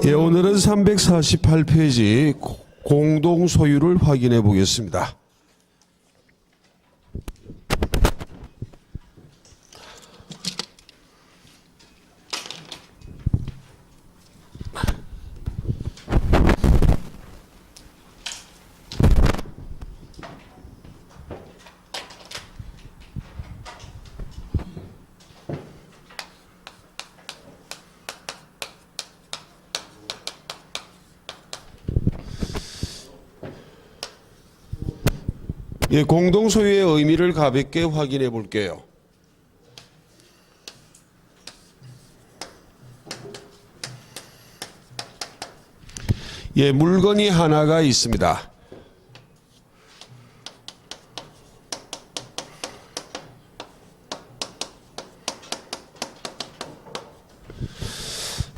예, 오늘은 348페이지 공동 소유를 확인해 보겠습니다. 예, 공동 소유의 의미를 가볍게 확인해 볼게요. 예, 물건이 하나가 있습니다.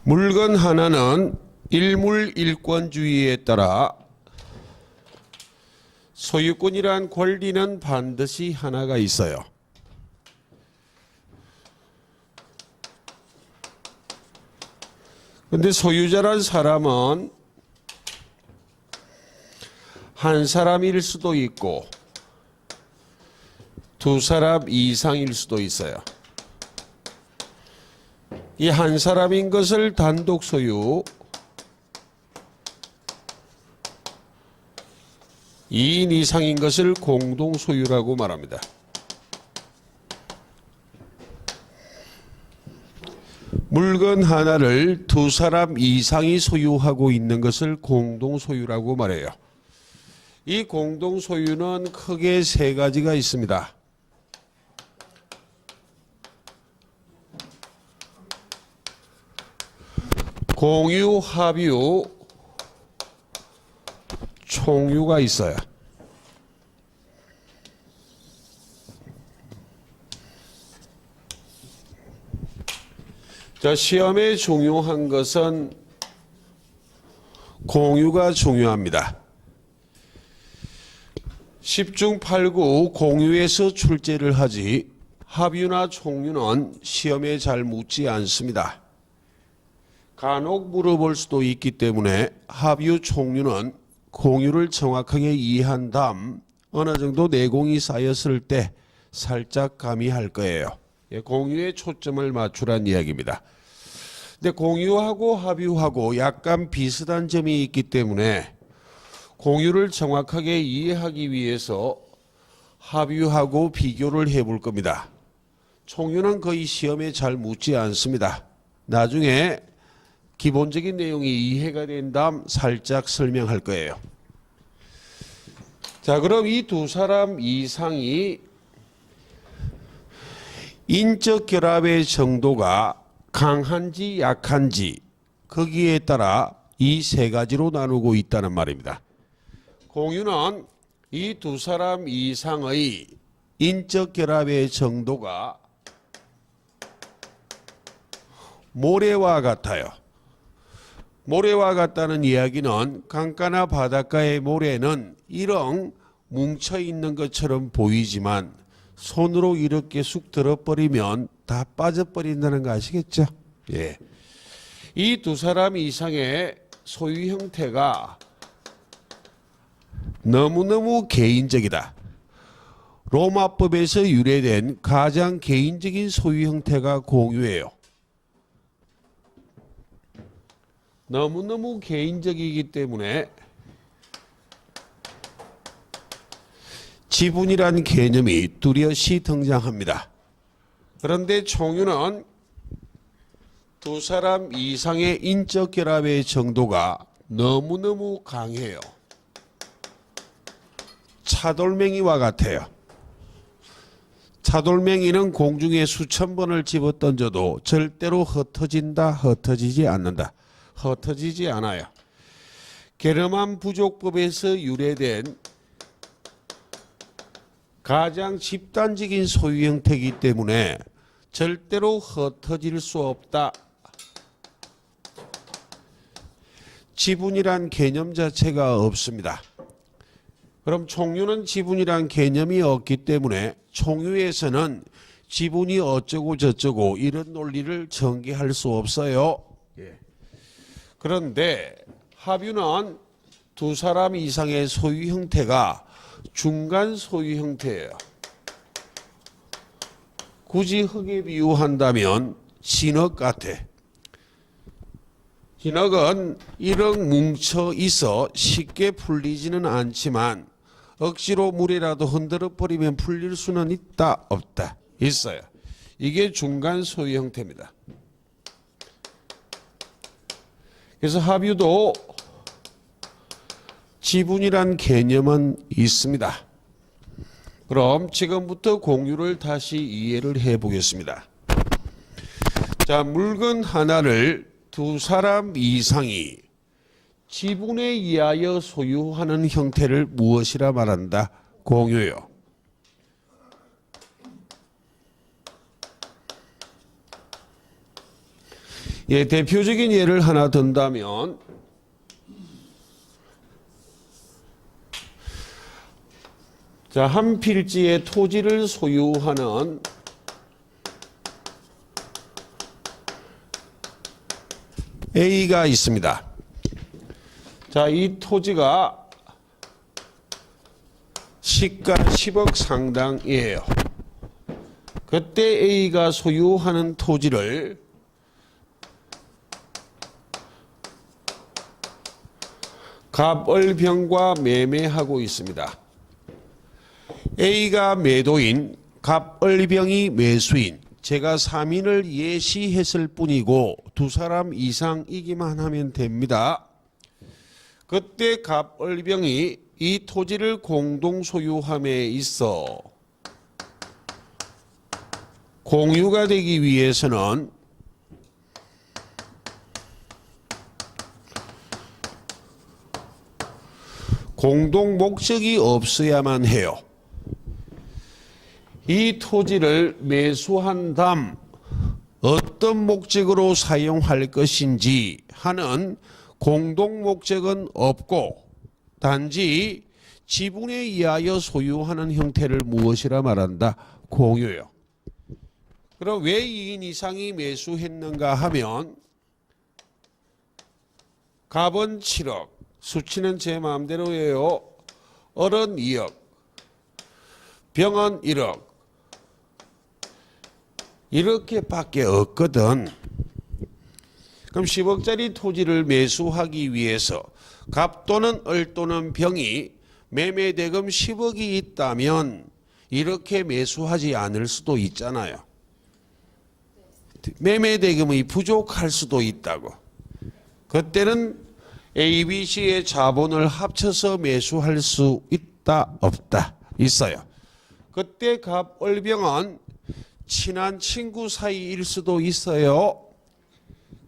물건 하나는 일물일권주의에 따라 소유권이란 권리는 반드시 하나가 있어요. 그런데 소유자란 사람은 한 사람일 수도 있고 두 사람 이상일 수도 있어요. 이 한 사람인 것을 단독 소유, 2인 이상인 것을 공동 소유라고 말합니다. 물건 하나를 두 사람 이상이 소유하고 있는 것을 공동 소유라고 말해요. 이 공동 소유는 크게 세 가지가 있습니다. 공유, 합유, 총유가 있어요. 자, 시험에 중요한 것은 공유가 중요합니다. 10중 8구 공유에서 출제를 하지 합유나 총유는 시험에 잘 묻지 않습니다. 간혹 물어볼 수도 있기 때문에 합유, 총유는 공유를 정확하게 이해한 다음 어느 정도 내공이 쌓였을 때 살짝 가미할 거예요. 공유에 초점을 맞추란 이야기입니다. 근데 공유하고 합유하고 약간 비슷한 점이 있기 때문에 공유를 정확하게 이해하기 위해서 합유하고 비교를 해볼 겁니다. 총유는 거의 시험에 잘 묻지 않습니다. 나중에 기본적인 내용이 이해가 된 다음 살짝 설명할 거예요. 자, 그럼 이 두 사람 이상이 인적 결합의 정도가 강한지 약한지 거기에 따라 이 세 가지로 나누고 있다는 말입니다. 공유는 이 두 사람 이상의 인적 결합의 정도가 모래와 같아요. 모래와 같다는 이야기는 강가나 바닷가의 모래는 이런 뭉쳐있는 것처럼 보이지만 손으로 이렇게 쑥 들어버리면 다 빠져버린다는 거 아시겠죠? 예. 이 두 사람 이상의 소유 형태가 너무너무 개인적이다. 로마법에서 유래된 가장 개인적인 소유 형태가 공유예요. 너무너무 개인적이기 때문에 지분이란 개념이 뚜렷이 등장합니다. 그런데 총유는 두 사람 이상의 인적 결합의 정도가 너무너무 강해요. 차돌맹이와 같아요. 차돌맹이는 공중에 수천 번을 집어던져도 절대로 흩어진다, 흩어지지 않는다. 흩어지지 않아요. 게르만 부족법에서 유래된 가장 집단적인 소유 형태이기 때문에 절대로 흩어질 수 없다. 지분이란 개념 자체가 없습니다. 그럼 총유는 지분이란 개념이 없기 때문에 총유에서는 지분이 어쩌고 저쩌고 이런 논리를 전개할 수 없어요. 그런데 합유는 두 사람 이상의 소유 형태가 중간 소유 형태예요. 굳이 흙에 비유한다면 진흙 같아. 진흙은 1억 뭉쳐 있어 쉽게 풀리지는 않지만 억지로 물이라도 흔들어 버리면 풀릴 수는 있다 없다? 있어요. 이게 중간 소유 형태입니다. 그래서 합유도 지분이란 개념은 있습니다. 그럼 지금부터 공유를 다시 이해를 해 보겠습니다. 자, 물건 하나를 두 사람 이상이 지분에 의하여 소유하는 형태를 무엇이라 말한다? 공유요. 예, 대표적인 예를 하나 든다면 자, 한 필지의 토지를 소유하는 A가 있습니다. 자, 이 토지가 시가 10억 상당이에요. 그때 A가 소유하는 토지를 갑을병과 매매하고 있습니다. A가 매도인, 갑을병이 매수인, 제가 3인을 예시했을 뿐이고 두 사람 이상이기만 하면 됩니다. 그때 갑을병이 이 토지를 공동 소유함에 있어 공유가 되기 위해서는 공동 목적이 없어야만 해요. 이 토지를 매수한 다음 어떤 목적으로 사용할 것인지 하는 공동 목적은 없고 단지 지분에 의하여 소유하는 형태를 무엇이라 말한다? 공유요. 그럼 왜 2인 이상이 매수했는가 하면 갑은 7억, 수치는 제 마음대로예요. 을은 2억, 병은 1억. 이렇게밖에 없거든. 그럼 10억짜리 토지를 매수하기 위해서 갑 또는 을 또는 병이 매매대금 10억이 있다면 이렇게 매수하지 않을 수도 있잖아요. 매매대금이 부족할 수도 있다고. 그때는 A, B, C의 자본을 합쳐서 매수할 수 있다 없다? 있어요. 그때 갑, 을, 병은 친한 친구 사이일 수도 있어요.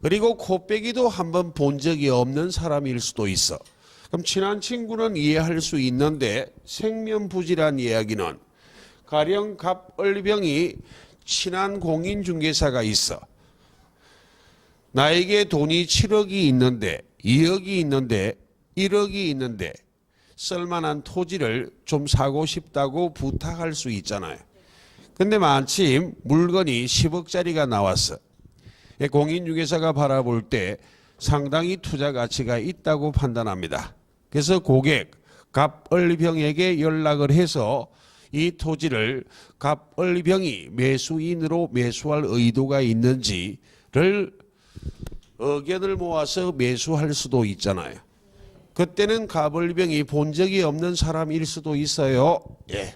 그리고 코빼기도 한번 본 적이 없는 사람일 수도 있어. 그럼 친한 친구는 이해할 수 있는데 생면부지란 이야기는 가령 갑, 을, 병이 친한 공인중개사가 있어. 나에게 돈이 7억이 있는데 2억이 있는데 1억이 있는데 쓸만한 토지를 좀 사고 싶다고 부탁할 수 있잖아요. 근데 마침 물건이 10억짜리가 나왔어. 공인중개사가 바라볼 때 상당히 투자 가치가 있다고 판단합니다. 그래서 고객 갑을병에게 연락을 해서 이 토지를 갑을병이 매수인으로 매수할 의도가 있는지를 의견을 모아서 매수할 수도 있잖아요. 그때는 갑을병이 본 적이 없는 사람일 수도 있어요. 예.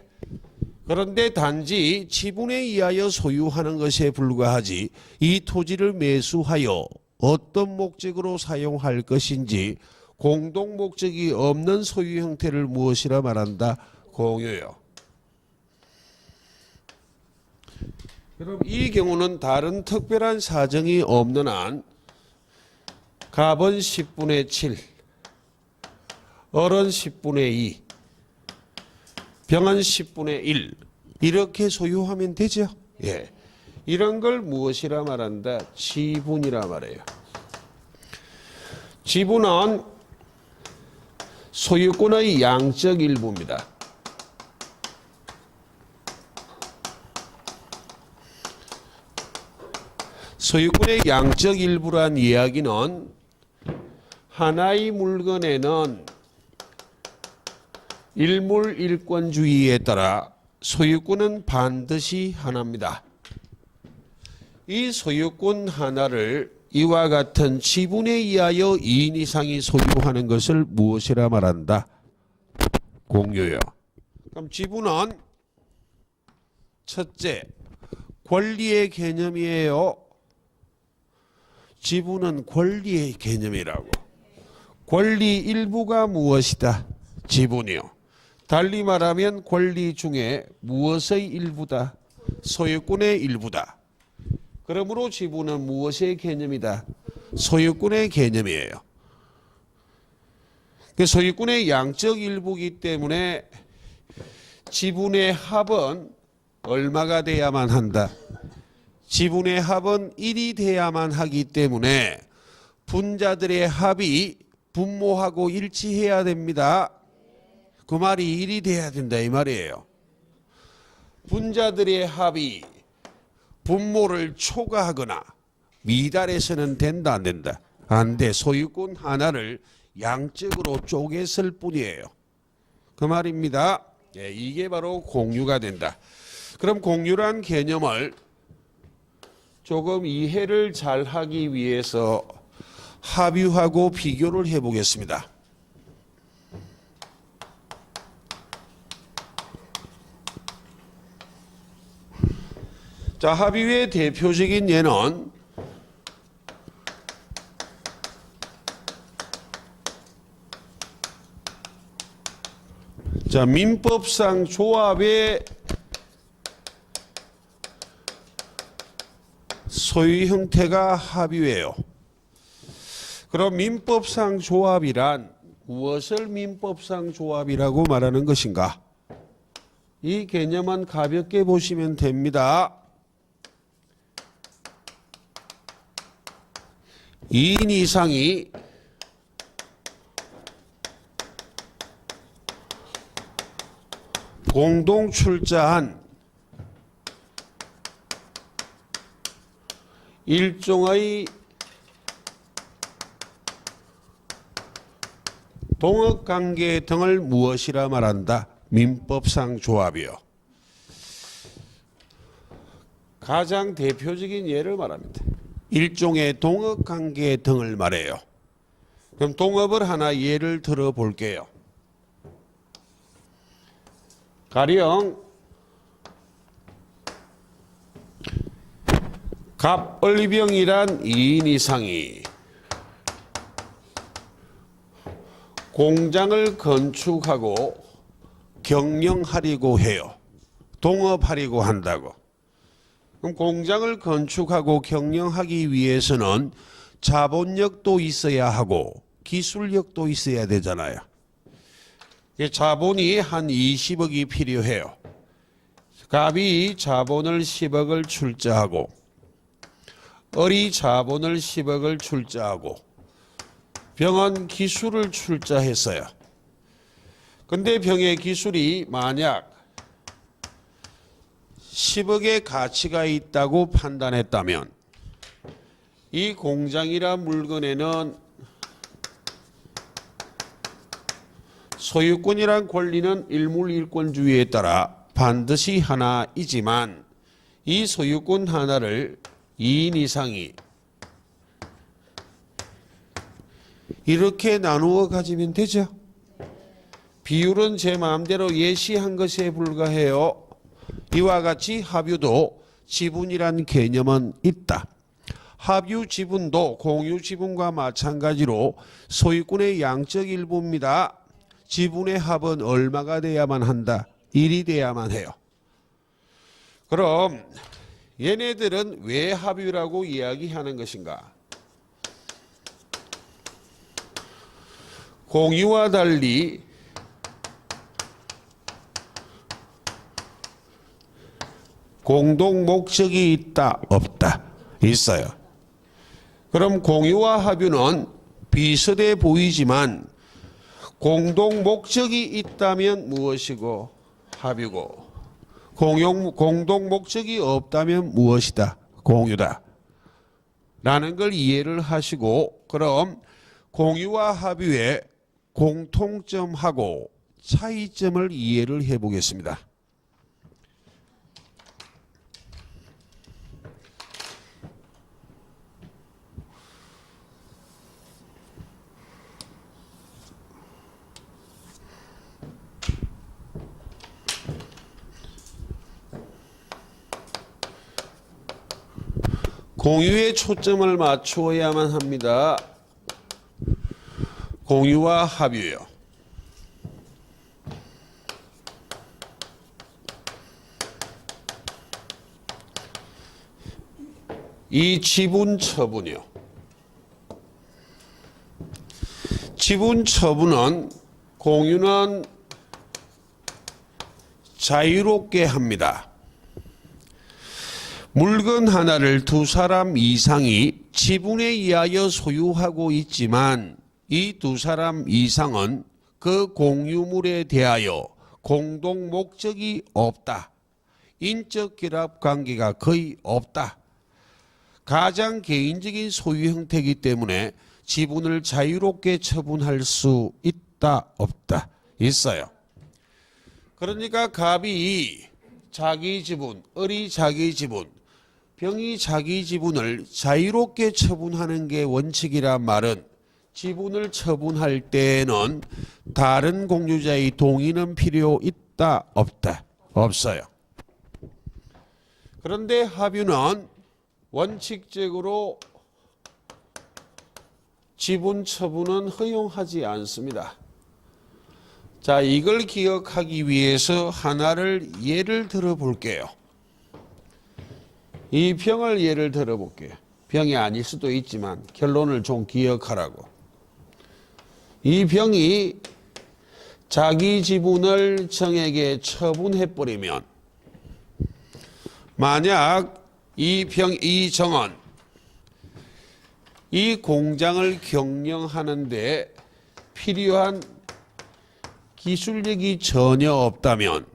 그런데 단지 지분에 의하여 소유하는 것에 불과하지 이 토지를 매수하여 어떤 목적으로 사용할 것인지 공동 목적이 없는 소유 형태를 무엇이라 말한다? 공유요. 그럼 이 경우는 다른 특별한 사정이 없는 한 갑은 10분의 7, 을은 10분의 2, 병은 10분의 1 이렇게 소유하면 되죠. 예, 이런 걸 무엇이라 말한다? 지분이라 말해요. 지분은 소유권의 양적 일부입니다. 소유권의 양적 일부란 이야기는 하나의 물건에는 일물일권주의에 따라 소유권은 반드시 하나입니다. 이 소유권 하나를 이와 같은 지분에 의하여 2인 이상이 소유하는 것을 무엇이라 말한다? 공유요. 그럼 지분은 첫째, 권리의 개념이에요. 지분은 권리의 개념이라고. 권리 일부가 무엇이다? 지분이요. 달리 말하면 권리 중에 무엇의 일부다? 소유권의 일부다. 그러므로 지분은 무엇의 개념이다? 소유권의 개념이에요. 소유권의 양적 일부이기 때문에 지분의 합은 얼마가 돼야만 한다? 지분의 합은 1이 돼야만 하기 때문에 분자들의 합이 분모하고 일치해야 됩니다. 그 말이 1이 돼야 된다 이 말이에요. 분자들의 합이 분모를 초과하거나 미달해서는 된다 안 된다? 안 돼. 소유권 하나를 양적으로 쪼갰을 뿐이에요. 그 말입니다. 예, 이게 바로 공유가 된다. 그럼 공유란 개념을 조금 이해를 잘 하기 위해서 합유하고 비교를 해보겠습니다. 자, 합유의 대표적인 예는 자, 민법상 조합의 소유 형태가 합유예요. 그럼 민법상 조합이란 무엇을 민법상 조합이라고 말하는 것인가? 이 개념은 가볍게 보시면 됩니다. 2인 이상이 공동 출자한 일종의 동업관계 등을 무엇이라 말한다? 민법상 조합이요. 가장 대표적인 예를 말합니다. 일종의 동업관계 등을 말해요. 그럼 동업을 하나 예를 들어 볼게요. 가령 갑을병이란 2인 이상이 공장을 건축하고 경영하려고 해요. 동업하려고 한다고. 그럼 공장을 건축하고 경영하기 위해서는 자본력도 있어야 하고 기술력도 있어야 되잖아요. 자본이 한 20억이 필요해요. 갑이 자본을 10억을 출자하고 을이 자본을 10억을 출자하고 병은 기술을 출자했어요. 근데 병의 기술이 만약 10억의 가치가 있다고 판단했다면 이 공장이란 물건에는 소유권이란 권리는 일물일권주의에 따라 반드시 하나이지만 이 소유권 하나를 2인 이상이 이렇게 나누어 가지면 되죠. 비율은 제 마음대로 예시한 것에 불과해요. 이와 같이 합유도 지분이란 개념은 있다. 합유 지분도 공유 지분과 마찬가지로 소유권의 양적 일부입니다. 지분의 합은 얼마가 돼야만 한다? 1이 돼야만 해요. 그럼 얘네들은 왜 합유라고 이야기하는 것인가? 공유와 달리 공동 목적이 있다, 없다? 있어요. 그럼 공유와 합유는 비슷해 보이지만 공동 목적이 있다면 무엇이고 합유고 공동 목적이 없다면 무엇이다? 공유다. 라는 걸 이해를 하시고 그럼 공유와 합의의 공통점하고 차이점을 이해를 해보겠습니다. 공유에 초점을 맞추어야만 합니다. 공유와 합의요. 이 지분 처분이요. 지분 처분은 공유는 자유롭게 합니다. 물건 하나를 두 사람 이상이 지분에 의하여 소유하고 있지만 이 두 사람 이상은 그 공유물에 대하여 공동 목적이 없다. 인적 결합 관계가 거의 없다. 가장 개인적인 소유 형태이기 때문에 지분을 자유롭게 처분할 수 있다, 없다, 있어요. 그러니까 갑이 자기 지분, 을이 자기 지분, 병이 자기 지분을 자유롭게 처분하는 게 원칙이란 말은 지분을 처분할 때에는 다른 공유자의 동의는 필요 있다, 없다, 없어요. 그런데 합유는 원칙적으로 지분 처분은 허용하지 않습니다. 자, 이걸 기억하기 위해서 하나를 예를 들어 볼게요. 이 병을 예를 들어 볼게요. 병이 아닐 수도 있지만 결론을 좀 기억하라고. 이 병이 자기 지분을 정에게 처분해버리면 만약 이 정은 이 공장을 경영하는데 필요한 기술력이 전혀 없다면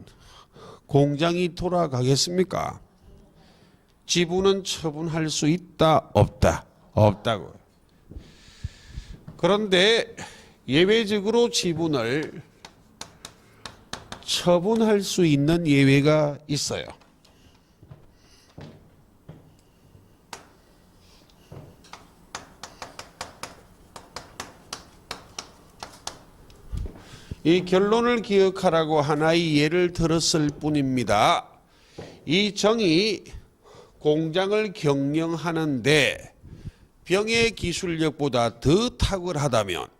공장이 돌아가겠습니까? 지분은 처분할 수 있다, 없다? 없다고요. 그런데 예외적으로 지분을 처분할 수 있는 예외가 있어요. 이 결론을 기억하라고 하나의 예를 들었을 뿐입니다. 이 정이 공장을 경영하는데 병의 기술력보다 더 탁월하다면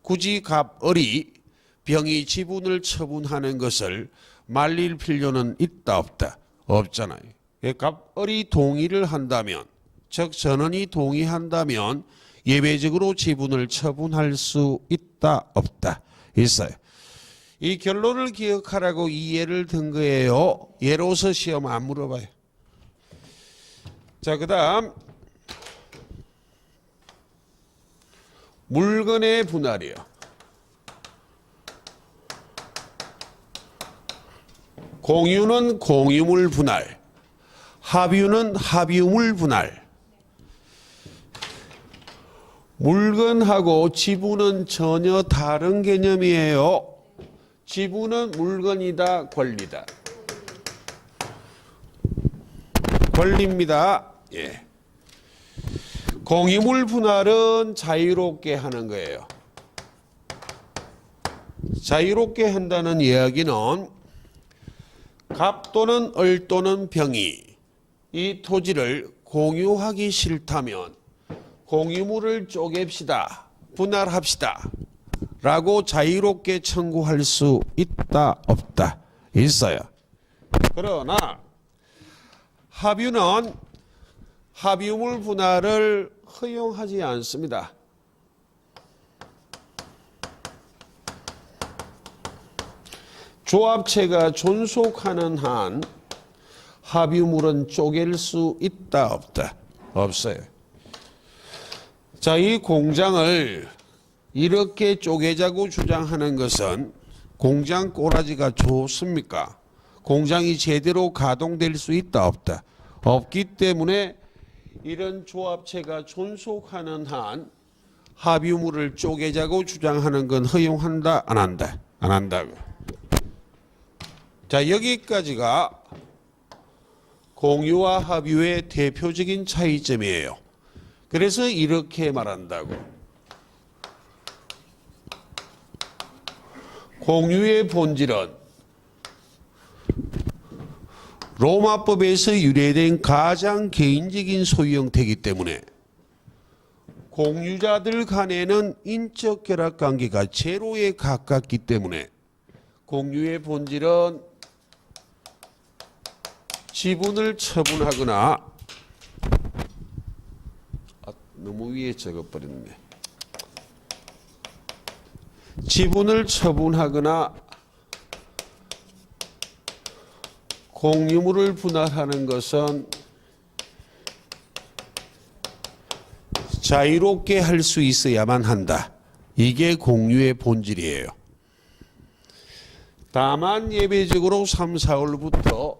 굳이 갑을이 병이 지분을 처분하는 것을 말릴 필요는 있다, 없다? 없잖아요. 갑을이 동의를 한다면, 즉 전원이 동의한다면 예외적으로 지분을 처분할 수 있다, 없다? 있어요. 이 결론을 기억하라고 이 예를 든 거예요. 예로서 시험 안 물어봐요. 자, 그 다음 물건의 분할이요. 공유는 공유물 분할, 합유는 합유물 분할. 물건하고 지분은 전혀 다른 개념이에요. 지분은 물건이다, 권리다. 권리입니다. 예. 공유물 분할은 자유롭게 하는 거예요. 자유롭게 한다는 이야기는 갑 또는 을 또는 병이 이 토지를 공유하기 싫다면 공유물을 쪼갭시다, 분할합시다 라고 자유롭게 청구할 수 있다, 없다? 있어요. 그러나 합유는 합유물 분할을 허용하지 않습니다. 조합체가 존속하는 한 합유물은 쪼갤 수 있다, 없다? 없어요. 자, 이 공장을 이렇게 쪼개자고 주장하는 것은 공장 꼬라지가 좋습니까? 공장이 제대로 가동될 수 있다, 없다? 없기 때문에 이런 조합체가 존속하는 한 합유물을 쪼개자고 주장하는 건 허용한다, 안 한다? 안 한다고. 자, 여기까지가 공유와 합유의 대표적인 차이점이에요. 그래서 이렇게 말한다고. 공유의 본질은 로마법에서 유래된 가장 개인적인 소유 형태이기 때문에 공유자들 간에는 인적 결합 관계가 제로에 가깝기 때문에 공유의 본질은 지분을 처분하거나 너무 위에 적어버렸네. 지분을 처분하거나 공유물을 분할하는 것은 자유롭게 할 수 있어야만 한다. 이게 공유의 본질이에요. 다만 예외적으로 3, 4월부터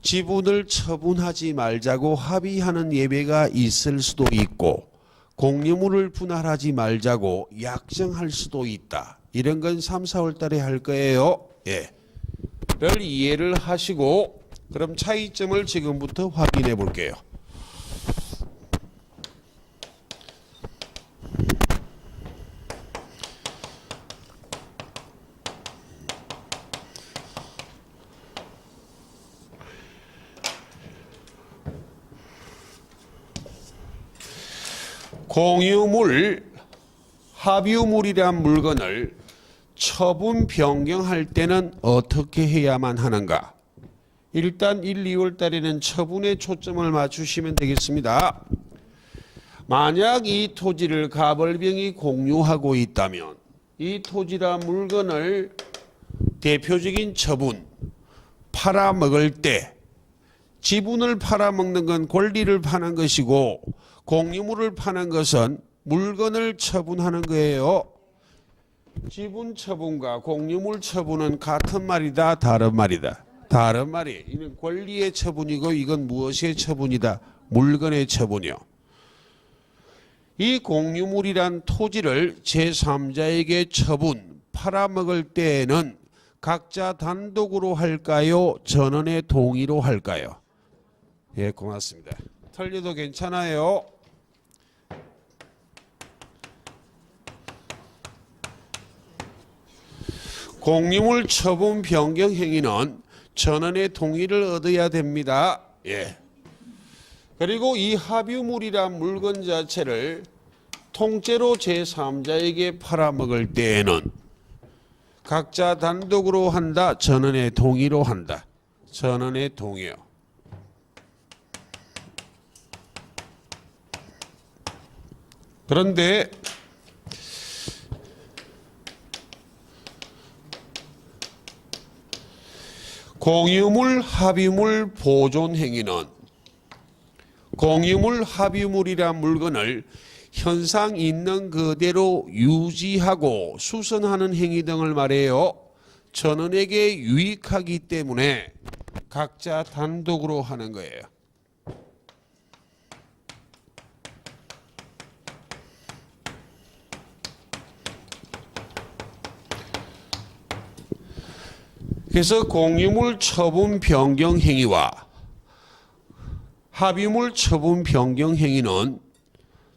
지분을 처분하지 말자고 합의하는 예외가 있을 수도 있고 공유물을 분할하지 말자고 약정할 수도 있다. 이런 건 3, 4월 달에 할 거예요. 예. 를 이해를 하시고 그럼 차이점을 지금부터 확인해 볼게요. 공유물, 합유물이란 물건을 처분 변경할 때는 어떻게 해야만 하는가? 일단 1, 2월 달에는 처분에 초점을 맞추시면 되겠습니다. 만약 이 토지를 가벌병이 공유하고 있다면 이 토지란 물건을 대표적인 처분, 팔아먹을 때 지분을 팔아먹는 건 권리를 파는 것이고 공유물을 파는 것은 물건을 처분하는 거예요. 지분 처분과 공유물 처분은 같은 말이다, 다른 말이다. 다른 말이. 이는 권리의 처분이고 이건 무엇의 처분이다? 물건의 처분이요. 이 공유물이란 토지를 제3자에게 처분, 팔아먹을 때에는 각자 단독으로 할까요? 전원의 동의로 할까요? 예, 고맙습니다. 틀려도 괜찮아요. 공유물 처분 변경 행위는 전원의 동의를 얻어야 됩니다. 예. 그리고 이 합유물이란 물건 자체를 통째로 제3자에게 팔아먹을 때에는 각자 단독으로 한다, 전원의 동의로 한다. 전원의 동의요. 그런데 공유물, 합유물 보존 행위는 공유물, 합유물이란 물건을 현상 있는 그대로 유지하고 수선하는 행위 등을 말해요. 전원에게 유익하기 때문에 각자 단독으로 하는 거예요. 그래서 공유물 처분 변경 행위와 합유물 처분 변경 행위는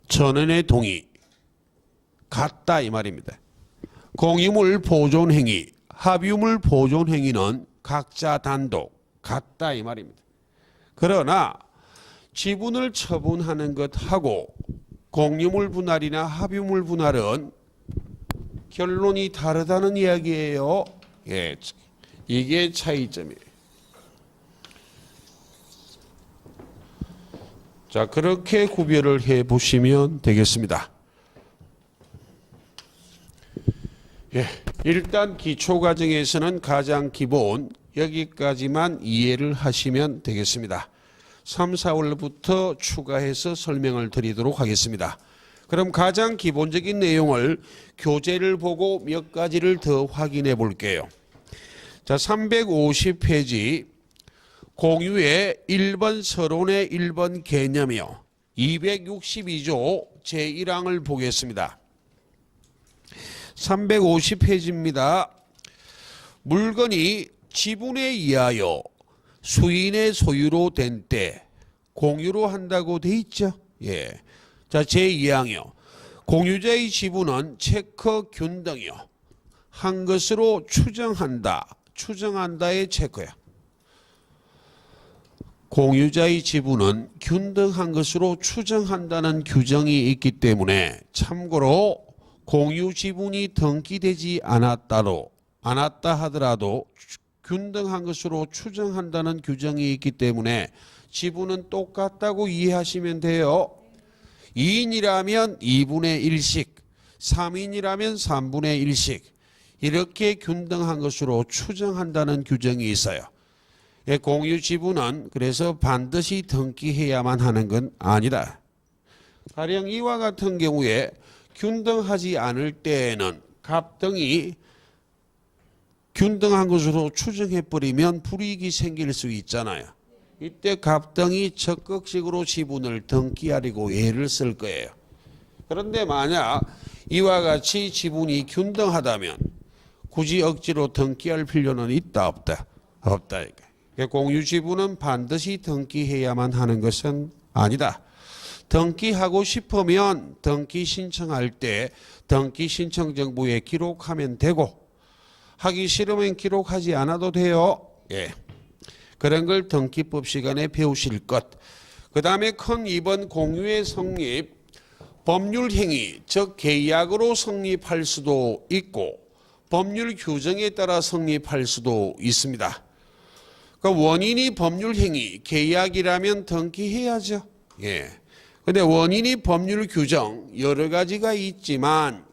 전원의 동의 같다 이 말입니다. 공유물 보존 행위, 합유물 보존 행위는 각자 단독 같다 이 말입니다. 그러나 지분을 처분하는 것하고 공유물 분할이나 합유물 분할은 결론이 다르다는 이야기예요. 예. 이게 차이점이에요. 자, 그렇게 구별을 해 보시면 되겠습니다. 예, 일단 기초 과정에서는 가장 기본 여기까지만 이해를 하시면 되겠습니다. 3, 4월부터 추가해서 설명을 드리도록 하겠습니다. 그럼 가장 기본적인 내용을 교재를 보고 몇 가지를 더 확인해 볼게요. 자, 350페이지 공유의 1번 서론의 1번 개념이요. 262조 제1항을 보겠습니다. 350페이지입니다. 물건이 지분에 의하여 수인의 소유로 된 때 공유로 한다고 돼 있죠. 예. 자, 제2항이요. 공유자의 지분은 체크 균등이요. 한 것으로 추정한다. 추정한다의 체크야. 공유자의 지분은 균등한 것으로 추정한다는 규정이 있기 때문에 참고로 공유 지분이 등기되지 않았다 하더라도 균등한 것으로 추정한다는 규정이 있기 때문에 지분은 똑같다고 이해하시면 돼요. 2인이라면 2분의 1씩, 3인이라면 3분의 1씩 이렇게 균등한 것으로 추정한다는 규정이 있어요. 공유 지분은 그래서 반드시 등기해야만 하는 건 아니다. 가령 이와 같은 경우에 균등하지 않을 때에는 갑등이 균등한 것으로 추정해버리면 불이익이 생길 수 있잖아요. 이때 갑등이 적극적으로 지분을 등기하려고 애를 쓸 거예요. 그런데 만약 이와 같이 지분이 균등하다면 굳이 억지로 등기할 필요는 있다 없다? 없다. 공유 지분은 반드시 등기해야만 하는 것은 아니다. 등기하고 싶으면 등기 신청할 때 등기 신청 정보에 기록하면 되고 하기 싫으면 기록하지 않아도 돼요. 예. 그런 걸 등기법 시간에 배우실 것. 그 다음에 큰 2번 공유의 성립. 법률 행위, 즉 계약으로 성립할 수도 있고 법률 규정에 따라 성립할 수도 있습니다. 그러니까 원인이 법률 행위, 계약이라면 등기해야죠. 예. 근데 원인이 법률 규정 여러 가지가 있지만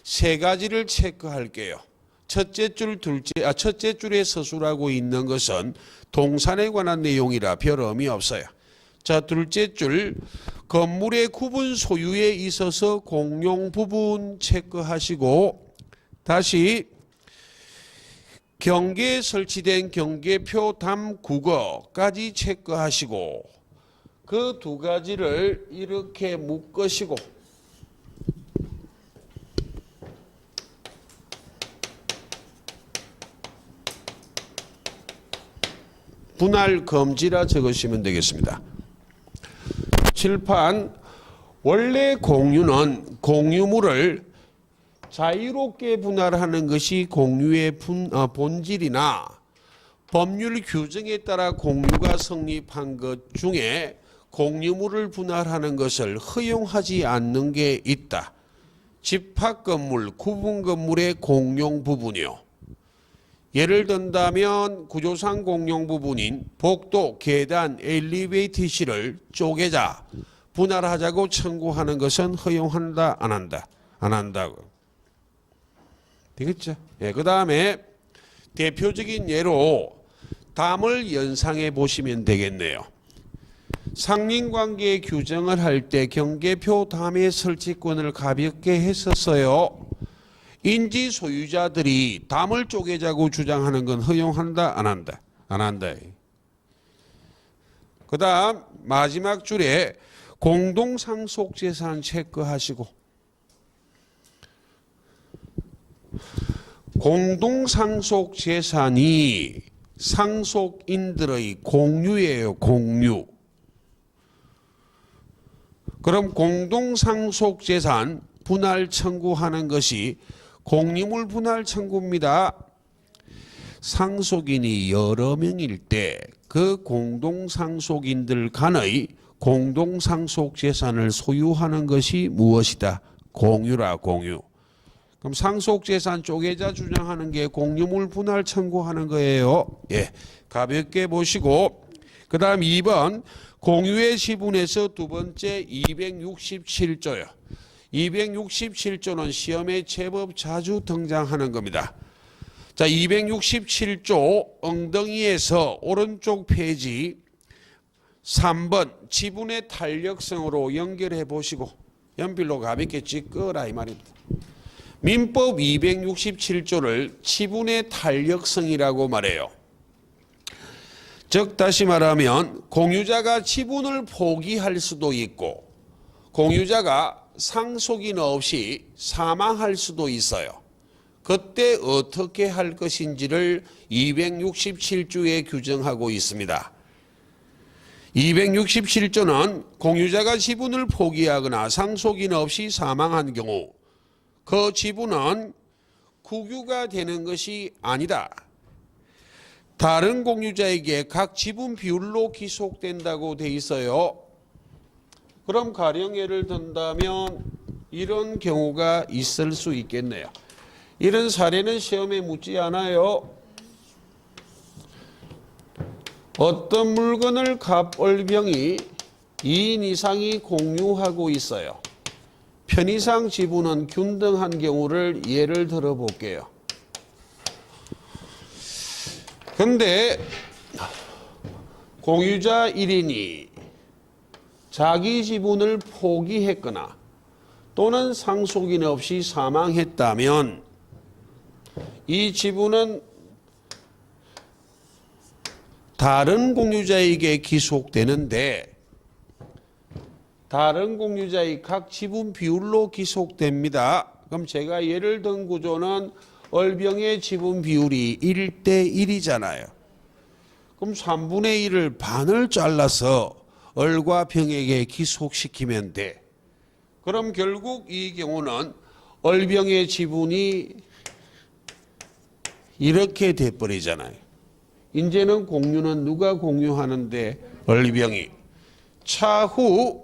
세 가지를 체크할게요. 첫째 줄에 서술하고 있는 것은 동산에 관한 내용이라 별 의미 없어요. 자, 둘째 줄 건물의 구분 소유에 있어서 공용 부분 체크하시고 다시 경계에 설치된 경계표 담국어까지 체크하시고 그 두 가지를 이렇게 묶으시고 분할 금지라 적으시면 되겠습니다. 칠판 원래 공유는 공유물을 자유롭게 분할하는 것이 공유의 본질이나 법률 규정에 따라 공유가 성립한 것 중에 공유물을 분할하는 것을 허용하지 않는 게 있다. 집합 건물, 구분 건물의 공용 부분이요. 예를 든다면 구조상 공용 부분인 복도, 계단, 엘리베이터실을 쪼개자 분할하자고 청구하는 것은 허용한다, 안 한다? 안 한다고. 되겠죠? 예, 그 다음에 대표적인 예로 담을 연상해 보시면 되겠네요. 상린관계 규정을 할 때 경계표 담의 설치권을 가볍게 했었어요. 인지 소유자들이 담을 쪼개자고 주장하는 건 허용한다, 안 한다? 안 한다. 그 다음 마지막 줄에 공동상속재산 체크하시고 공동상속재산이 상속인들의 공유예요. 공유. 그럼 공동상속재산 분할 청구하는 것이 공유물 분할 청구입니다. 상속인이 여러 명일 때 그 공동상속인들 간의 공동상속재산을 소유하는 것이 무엇이다? 공유라, 공유. 그럼 상속재산 쪼개자 주장하는 게 공유물 분할 청구하는 거예요. 예, 가볍게 보시고 그 다음 2번 공유의 지분에서 두 번째 267조요. 267조는 시험에 제법 자주 등장하는 겁니다. 자, 267조 엉덩이에서 오른쪽 페이지 3번 지분의 탄력성으로 연결해 보시고 연필로 가볍게 찍어라 이 말입니다. 민법 267조를 지분의 탄력성이라고 말해요. 즉 다시 말하면 공유자가 지분을 포기할 수도 있고 공유자가 상속인 없이 사망할 수도 있어요. 그때 어떻게 할 것인지를 267조에 규정하고 있습니다. 267조는 공유자가 지분을 포기하거나 상속인 없이 사망한 경우 그 지분은 국유가 되는 것이 아니다. 다른 공유자에게 각 지분 비율로 기속된다고 돼 있어요. 그럼 가령 예를 든다면 이런 경우가 있을 수 있겠네요. 이런 사례는 시험에 묻지 않아요. 어떤 물건을 갑을병이 2인 이상이 공유하고 있어요. 편의상 지분은 균등한 경우를 예를 들어 볼게요. 근데 공유자 1인이 자기 지분을 포기했거나 또는 상속인 없이 사망했다면 이 지분은 다른 공유자에게 기속되는데 다른 공유자의 각 지분 비율로 기속됩니다. 그럼 제가 예를 든 구조는 을병의 지분 비율이 1대 1이잖아요. 그럼 3분의 1을 반을 잘라서 을과 병에게 기속시키면 돼. 그럼 결국 이 경우는 을병의 지분이 이렇게 돼버리잖아요. 이제는 공유는 누가 공유하는데? 을병이. 차후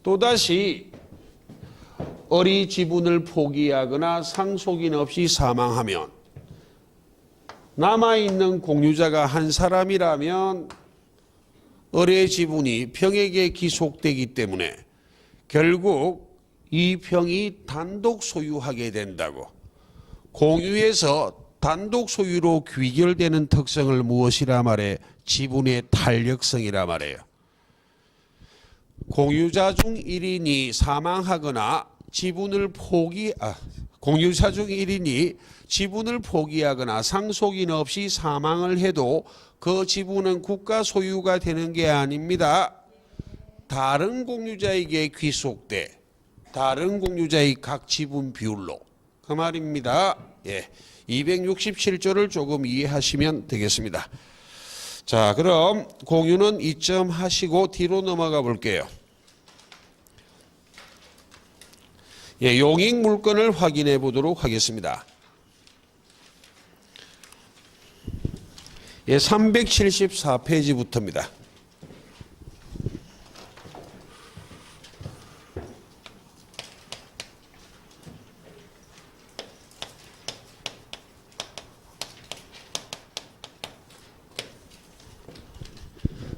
또다시 을이 지분을 포기하거나 상속인 없이 사망하면 남아있는 공유자가 한 사람이라면 을의 지분이 병에게 기속되기 때문에 결국 이 병이 단독 소유하게 된다고. 공유에서 단독 소유로 귀결되는 특성을 무엇이라 말해? 지분의 탄력성이라 말해요. 공유자 중 1인이 사망하거나 공유자 중 1인이 지분을 포기하거나 상속인 없이 사망을 해도 그 지분은 국가 소유가 되는 게 아닙니다. 다른 공유자에게 귀속돼. 다른 공유자의 각 지분 비율로. 그 말입니다. 예. 267조를 조금 이해하시면 되겠습니다. 자, 그럼 공유는 이점 하시고 뒤로 넘어가 볼게요. 예, 용익 물건을 확인해 보도록 하겠습니다. 예, 374페이지부터입니다.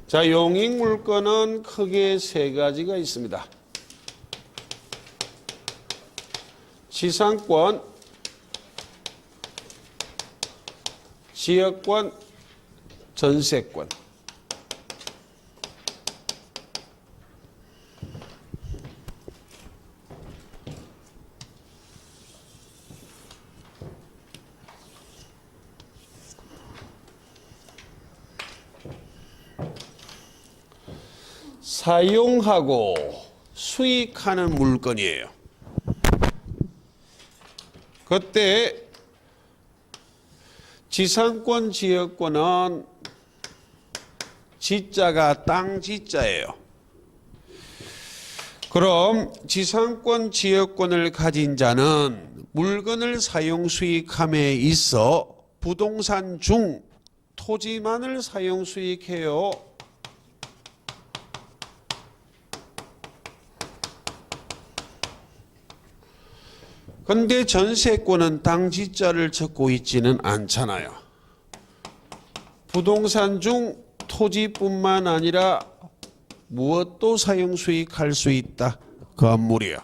자, 용익 물건은 크게 세 가지가 있습니다. 지상권, 지역권, 전세권. 사용하고 수익하는 물건이에요. 그때 지상권, 지역권은 지자가 땅 지자예요. 그럼 지상권, 지역권을 가진 자는 물건을 사용 수익함에 있어 부동산 중 토지만을 사용 수익해요. 근데 전세권은 땅 지자를 적고 있지는 않잖아요. 부동산 중 토지뿐만 아니라 무엇도 사용 수익할 수 있다. 건물이요.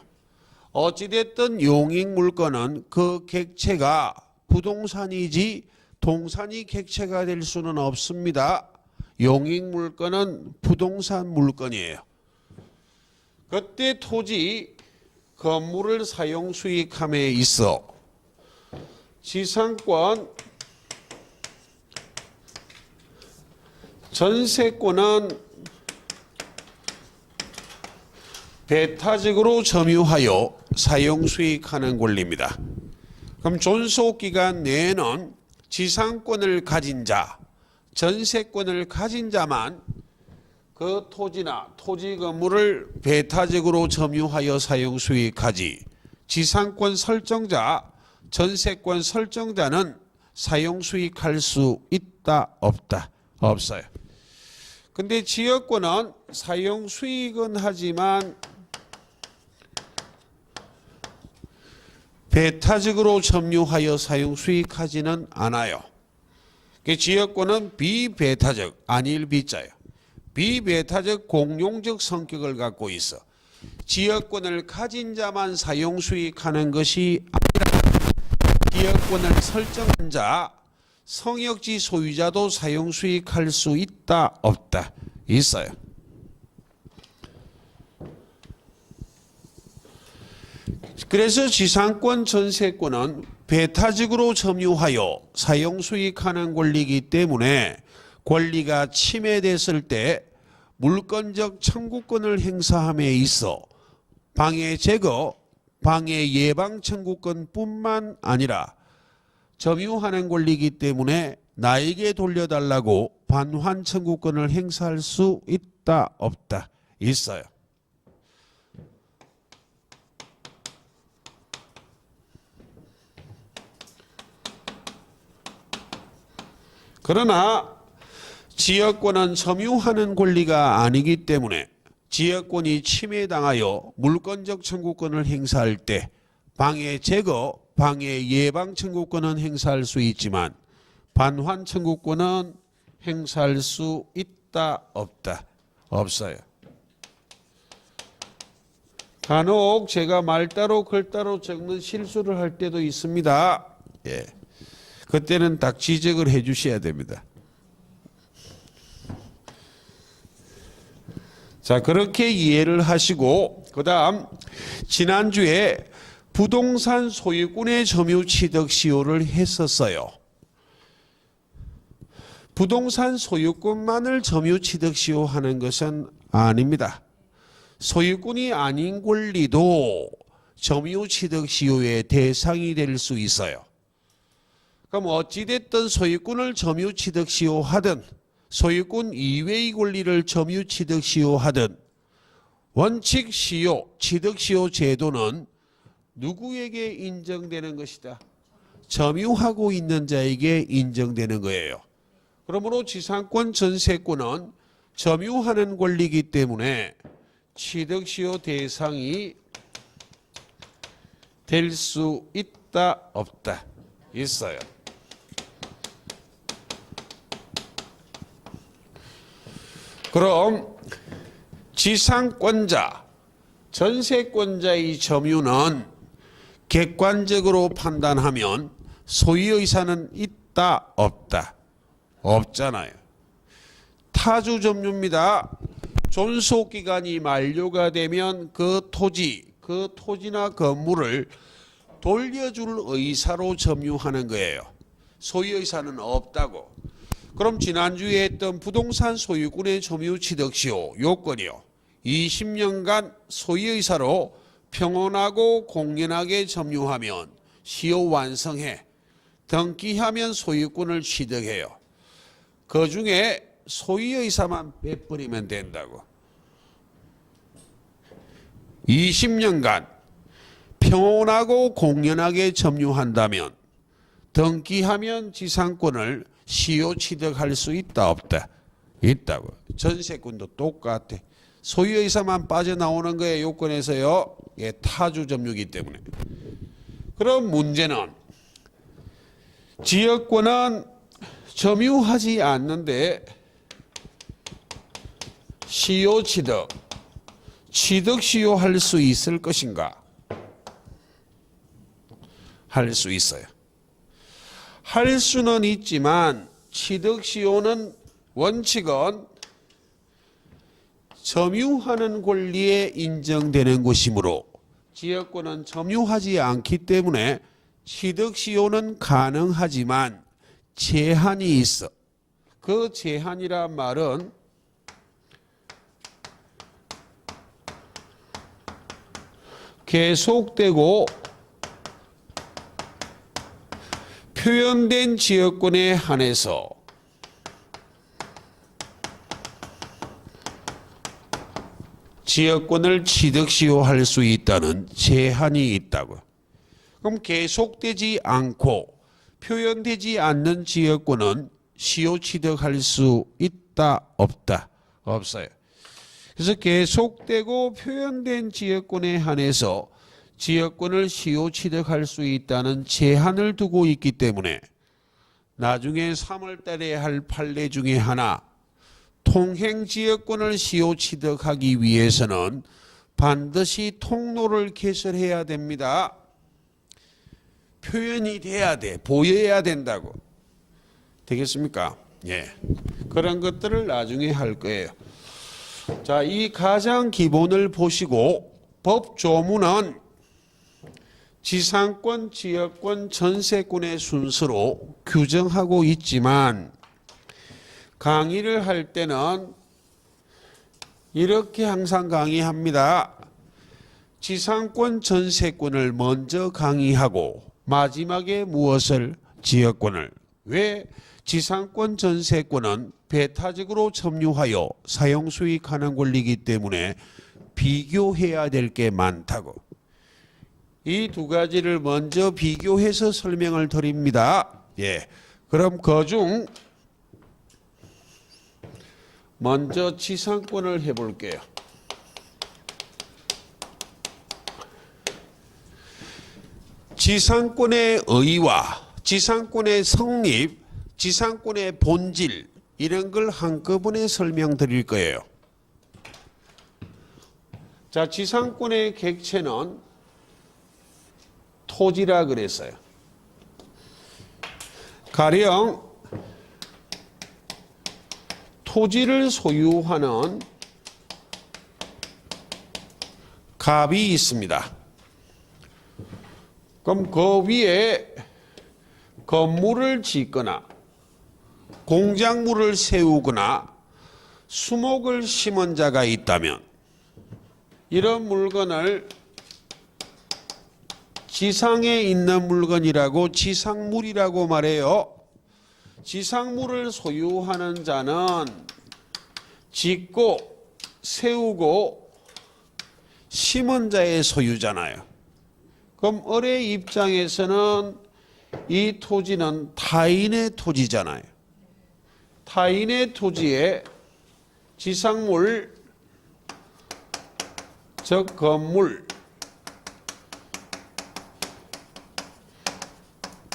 어찌됐든 용익 물건은 그 객체가 부동산이지 동산이 객체가 될 수는 없습니다. 용익 물건은 부동산 물건이에요. 그때 토지, 건물을 사용 수익함에 있어 지상권, 전세권은 배타적으로 점유하여 사용 수익하는 권리입니다. 그럼 존속기간 내에는 지상권을 가진 자, 전세권을 가진 자만 그 토지나 토지 건물을 배타적으로 점유하여 사용 수익하지, 지상권 설정자, 전세권 설정자는 사용 수익할 수 있다 없다? 없어요. 근데 지역권은 사용 수익은 하지만 배타적으로 점유하여 사용 수익하지는 않아요. 지역권은 비배타적, 아닐 비자예요. 비배타적 공용적 성격을 갖고 있어. 지역권을 가진 자만 사용 수익하는 것이 아니라 지역권을 설정한 자, 성역지 소유자도 사용 수익할 수 있다 없다? 있어요. 그래서 지상권, 전세권은 배타적으로 점유하여 사용 수익하는 권리이기 때문에 권리가 침해됐을 때 물권적 청구권을 행사함에 있어 방해 제거, 방해 예방 청구권뿐만 아니라 점유하는 권리이기 때문에 나에게 돌려달라고 반환 청구권을 행사할 수 있다 없다? 있어요. 그러나 지역권은 점유하는 권리가 아니기 때문에 지역권이 침해당하여 물권적 청구권을 행사할 때 방해 제거, 방해 예방 청구권은 행사할 수 있지만 반환 청구권은 행사할 수 있다 없다? 없어요. 간혹 제가 말따로 글따로 적는 실수를 할 때도 있습니다. 예. 그때는 딱 지적을 해 주셔야 됩니다. 자, 그렇게 이해를 하시고 그 다음 지난주에 부동산 소유권의 점유 취득 시효를 했었어요. 부동산 소유권만을 점유 취득 시효하는 것은 아닙니다. 소유권이 아닌 권리도 점유 취득 시효의 대상이 될 수 있어요. 그럼 어찌됐든 소유권을 점유 취득 시효하든 소유권 이외의 권리를 점유 취득 시효하든 원칙 시효, 취득 시효 제도는 누구에게 인정되는 것이다? 점유하고 있는 자에게 인정되는 거예요. 그러므로 지상권, 전세권은 점유하는 권리이기 때문에 취득 시효 대상이 될 수 있다 없다? 있어요. 그럼 지상권자, 전세권자의 점유는 객관적으로 판단하면 소유의사는 있다 없다? 없잖아요. 타주 점유입니다. 존속기간이 만료가 되면 그 토지, 그 토지나 건물을 돌려줄 의사로 점유하는 거예요. 소유의사는 없다고. 그럼 지난주에 했던 부동산 소유권의 점유 취득 시효 요건이요. 20년간 소유의사로 평온하고 공연하게 점유하면 시효 완성해. 등기하면 소유권을 취득해요. 그 중에 소유의사만 빼버리면 된다고. 20년간 평온하고 공연하게 점유한다면 등기하면 지상권을 시효 취득할 수 있다 없다? 있다고. 전세권도 똑같아. 소유의사만 빠져나오는 거예요. 요건에서요. 예, 타주 점유이기 때문에. 그럼 문제는 지역권은 점유하지 않는데 시효 취득, 취득 시효 할 수 있을 것인가? 할 수 있어요. 할 수는 있지만 취득 시효는 원칙은 점유하는 권리에 인정되는 것이므로 지역권은 점유하지 않기 때문에 취득 시효는 가능하지만 제한이 있어. 그 제한이란 말은 계속되고 표현된 지역권에 한해서 지역권을 취득시효할 수 있다는 제한이 있다고. 그럼 계속되지 않고 표현되지 않는 지역권은 시효 취득할 수 있다 없다? 없어요. 그래서 계속되고 표현된 지역권에 한해서 지역권을 시효 취득할 수 있다는 제한을 두고 있기 때문에 나중에 3월 달에 할 판례 중에 하나, 통행 지역권을 시효 취득하기 위해서는 반드시 통로를 개설해야 됩니다. 표현이 돼야 돼. 보여야 된다고. 되겠습니까? 예. 그런 것들을 나중에 할 거예요. 자, 이 가장 기본을 보시고 법조문은 지상권, 지역권, 전세권의 순서로 규정하고 있지만 강의를 할 때는 이렇게 항상 강의합니다. 지상권, 전세권을 먼저 강의하고 마지막에 무엇을? 지역권을. 왜? 지상권, 전세권은 배타적으로 점유하여 사용수익하는 권리이기 때문에 비교해야 될 게 많다고. 이 두 가지를 먼저 비교해서 설명을 드립니다. 예. 그럼 그중 먼저 지상권을 해볼게요. 지상권의 의의와 지상권의 성립, 지상권의 본질 이런 걸 한꺼번에 설명드릴 거예요. 자, 지상권의 객체는 토지라 그랬어요. 가령 토지를 소유하는 갑이 있습니다. 그럼 그 위에 건물을 짓거나 공작물을 세우거나 수목을 심은 자가 있다면 이런 물건을 지상에 있는 물건이라고 지상물이라고 말해요. 지상물을 소유하는 자는 짓고 세우고 심은 자의 소유잖아요. 그럼 을의 입장에서는 이 토지는 타인의 토지잖아요. 타인의 토지에 지상물, 즉 건물,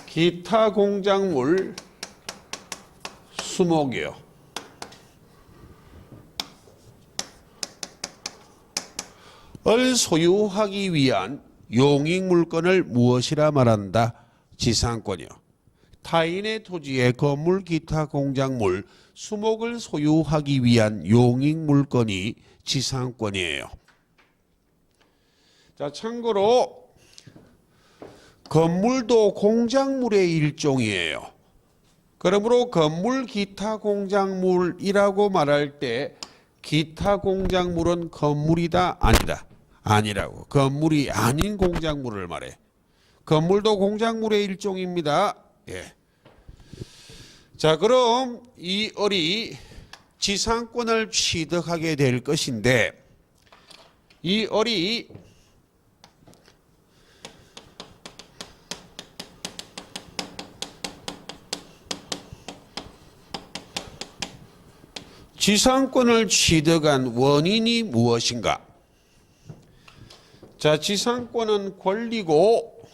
기타 공작물, 수목이요. 을 소유하기 위한 용익물건을 무엇이라 말한다? 지상권이요. 타인의 토지에 건물, 기타 공작물, 수목을 소유하기 위한 용익물건이 지상권이에요. 자, 참고로 건물도 공작물의 일종이에요. 그러므로 건물, 기타 공작물이라고 말할 때 기타 공작물은 건물이다? 아니다? 아니라고. 건물이 아닌 공작물을 말해. 건물도 공작물의 일종입니다. 예. 자, 그럼 이 을이 지상권을 취득하게 될 것인데 이 을이 지상권을 취득한 원인이 무엇인가? 자, 지상권은 권리고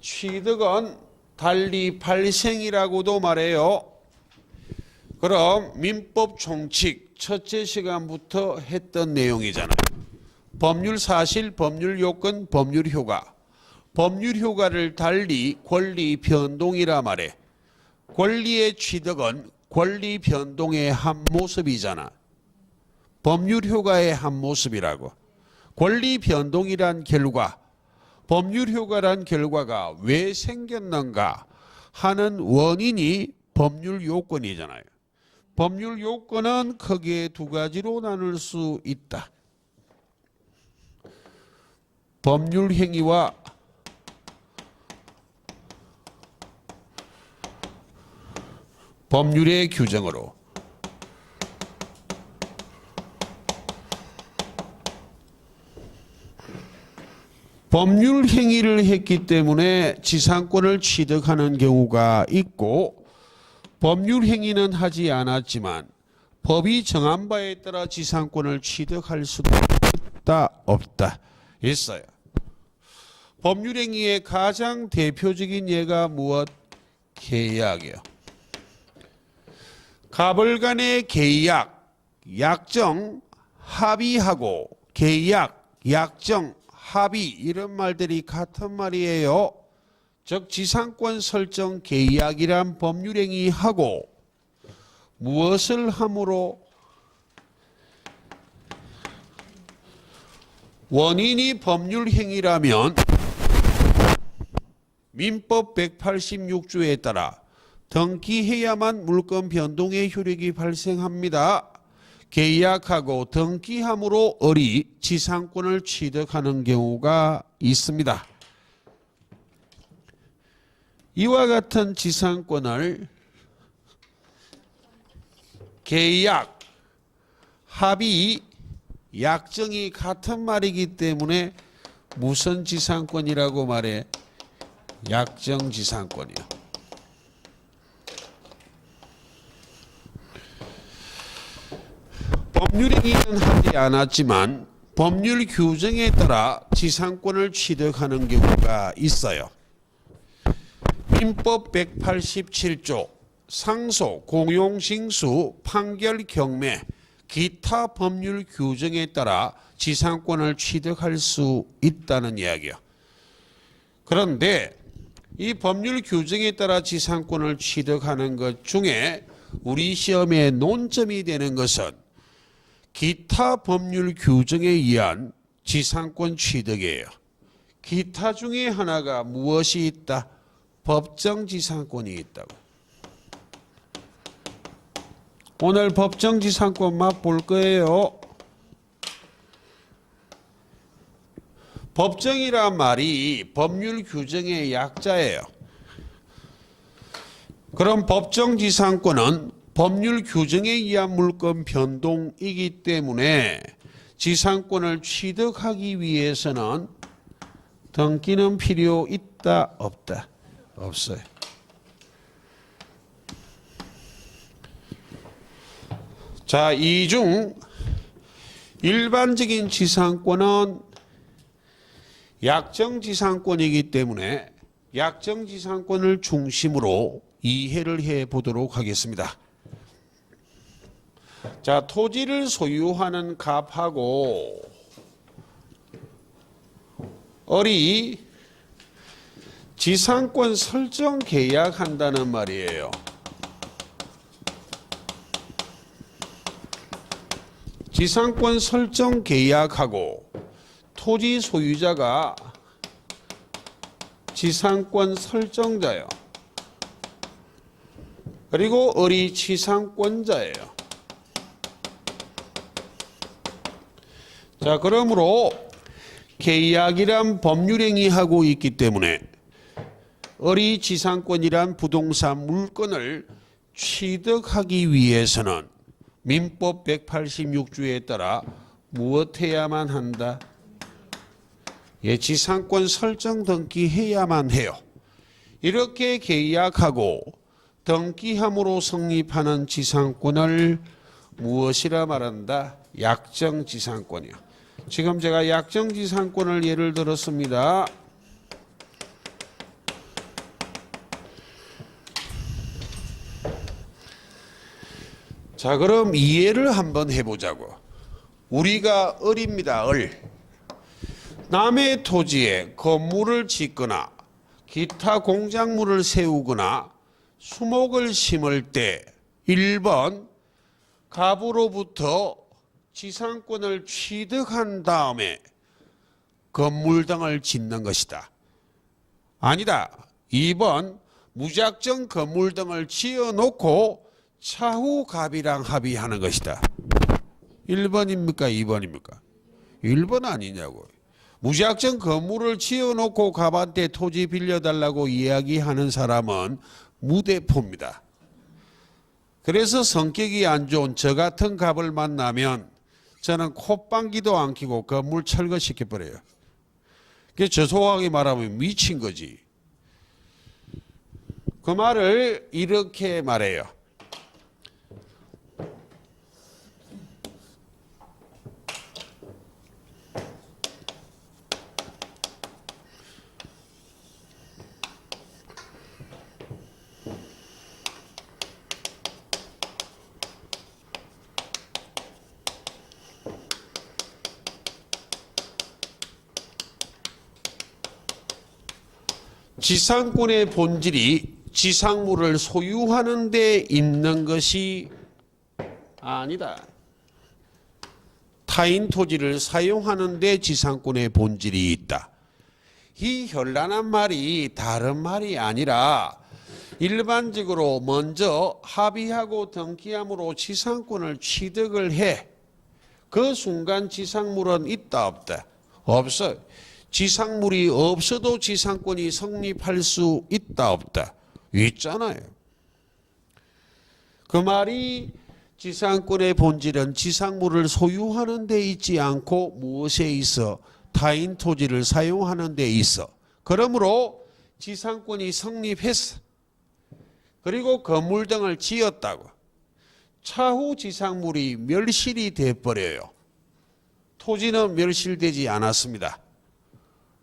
취득은 달리 발생이라고도 말해요. 그럼 민법 총칙 첫째 시간부터 했던 내용이잖아요. 법률 사실, 법률 요건, 법률 효과. 법률 효과를 달리 권리 변동이라 말해. 권리의 취득은 권리 변동의 한 모습이잖아. 법률 효과의 한 모습이라고. 권리 변동이란 결과, 법률 효과란 결과가 왜 생겼는가 하는 원인이 법률 요건이잖아요. 법률 요건은 크게 두 가지로 나눌 수 있다. 법률 행위와 법률의 규정으로 법률 행위를 했기 때문에 지상권을 취득하는 경우가 있고, 법률 행위는 하지 않았지만 법이 정한 바에 따라 지상권을 취득할 수도 있다 없다 있어요. 법률 행위의 가장 대표적인 예가 무엇? 계약이요. 갑을 간의 계약, 약정, 합의하고 계약, 약정, 합의 이런 말들이 같은 말이에요. 즉 지상권 설정 계약이란 법률행위하고 무엇을 함으로? 원인이 법률행위라면 민법 186조에 따라 등기해야만 물권 변동의 효력이 발생합니다. 계약하고 등기함으로 을이 지상권을 취득하는 경우가 있습니다. 이와 같은 지상권을 계약, 합의, 약정이 같은 말이기 때문에 무슨 지상권이라고 말해? 약정지상권이요. 법률행위는 하지 않았지만 법률 규정에 따라 지상권을 취득하는 경우가 있어요. 민법 187조 상소, 공용징수, 판결, 경매, 기타 법률 규정에 따라 지상권을 취득할 수 있다는 이야기요. 그런데 이 법률 규정에 따라 지상권을 취득하는 것 중에 우리 시험의 논점이 되는 것은 기타 법률 규정에 의한 지상권 취득이에요. 기타 중에 하나가 무엇이 있다? 법정지상권이 있다고. 오늘 법정지상권 맛볼 거예요. 법정이란 말이 법률 규정의 약자예요. 그럼 법정지상권은 법률 규정에 의한 물권 변동이기 때문에 지상권을 취득하기 위해서는 등기는 필요 있다 없다? 없어요. 자, 이 중 일반적인 지상권은 약정지상권이기 때문에 약정지상권을 중심으로 이해를 해 보도록 하겠습니다. 자, 토지를 소유하는 갑하고 을이 지상권 설정 계약한다는 말이에요. 지상권 설정 계약하고 토지 소유자가 지상권 설정자예요. 그리고 을이 지상권자예요. 자, 그러므로 계약이란 법률행위하고 있기 때문에 을이 지상권이란 부동산 물건을 취득하기 위해서는 민법 186조에 따라 무엇해야만 한다? 예, 지상권 설정 등기해야만 해요. 이렇게 계약하고 등기함으로 성립하는 지상권을 무엇이라 말한다? 약정지상권이요. 지금 제가 약정지상권을 예를 들었습니다. 자, 그럼 이해를 한번 해보자고. 우리가 을입니다. 을. 남의 토지에 건물을 짓거나 기타 공작물을 세우거나 수목을 심을 때 1번 갑으로부터 지상권을 취득한 다음에 건물 등을 짓는 것이다. 아니다. 2번 무작정 건물 등을 지어놓고 차후 갑이랑 합의하는 것이다. 1번입니까? 2번입니까? 1번 아니냐고. 무작정 건물을 지어놓고 갑한테 토지 빌려달라고 이야기하는 사람은 무대포입니다. 그래서 성격이 안 좋은 저 같은 갑을 만나면 저는 콧방귀도 안 뀌고 건물 철거시켜버려요. 그게 저소하게 말하면 미친 거지. 그 말을 이렇게 말해요. 지상권의 본질이 지상물을 소유하는 데 있는 것이 아니다. 타인 토지를 사용하는 데 지상권의 본질이 있다. 이 현란한 말이 다른 말이 아니라 일반적으로 먼저 합의하고 등기함으로 지상권을 취득을 해. 그 순간 지상물은 있다 없다? 없어요. 지상물이 없어도 지상권이 성립할 수 있다 없다? 있잖아요. 그 말이 지상권의 본질은 지상물을 소유하는 데 있지 않고 무엇에 있어? 타인 토지를 사용하는 데 있어. 그러므로 지상권이 성립했어. 그리고 건물 등을 지었다고. 차후 지상물이 멸실이 돼버려요. 토지는 멸실되지 않았습니다.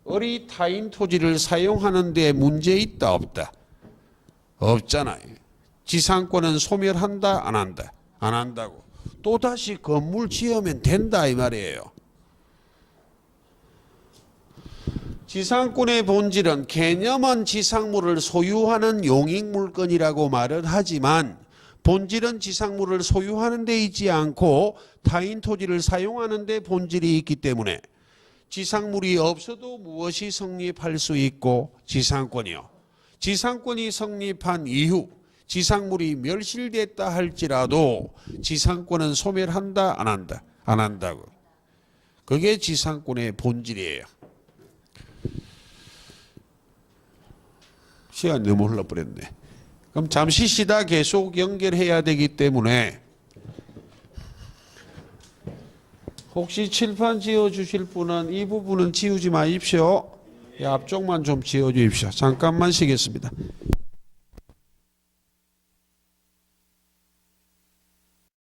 우리 타인 토지를 사용하는 데 문제 있다 없다? 없잖아요. 지상권은 소멸한다 안 한다? 안 한다고. 또다시 건물 지으면 된다 이 말이에요. 지상권의 본질은 개념은 지상물을 소유하는 용익물건이라고 말을 하지만 본질은 지상물을 소유하는 데 있지 않고 타인 토지를 사용하는 데 본질이 있기 때문에 지상물이 없어도 무엇이 성립할 수 있고 지상권이요. 지상권이 성립한 이후 지상물이 멸실됐다 할지라도 지상권은 소멸한다 안 한다? 안 한다고. 그게 지상권의 본질이에요. 시간 너무 흘러버렸네. 그럼 잠시 쉬다 계속 연결해야 되기 때문에 혹시 칠판 지어주실 분은 이 부분은 지우지 마십시오. 앞쪽만 좀 지어주십시오. 잠깐만 쉬겠습니다.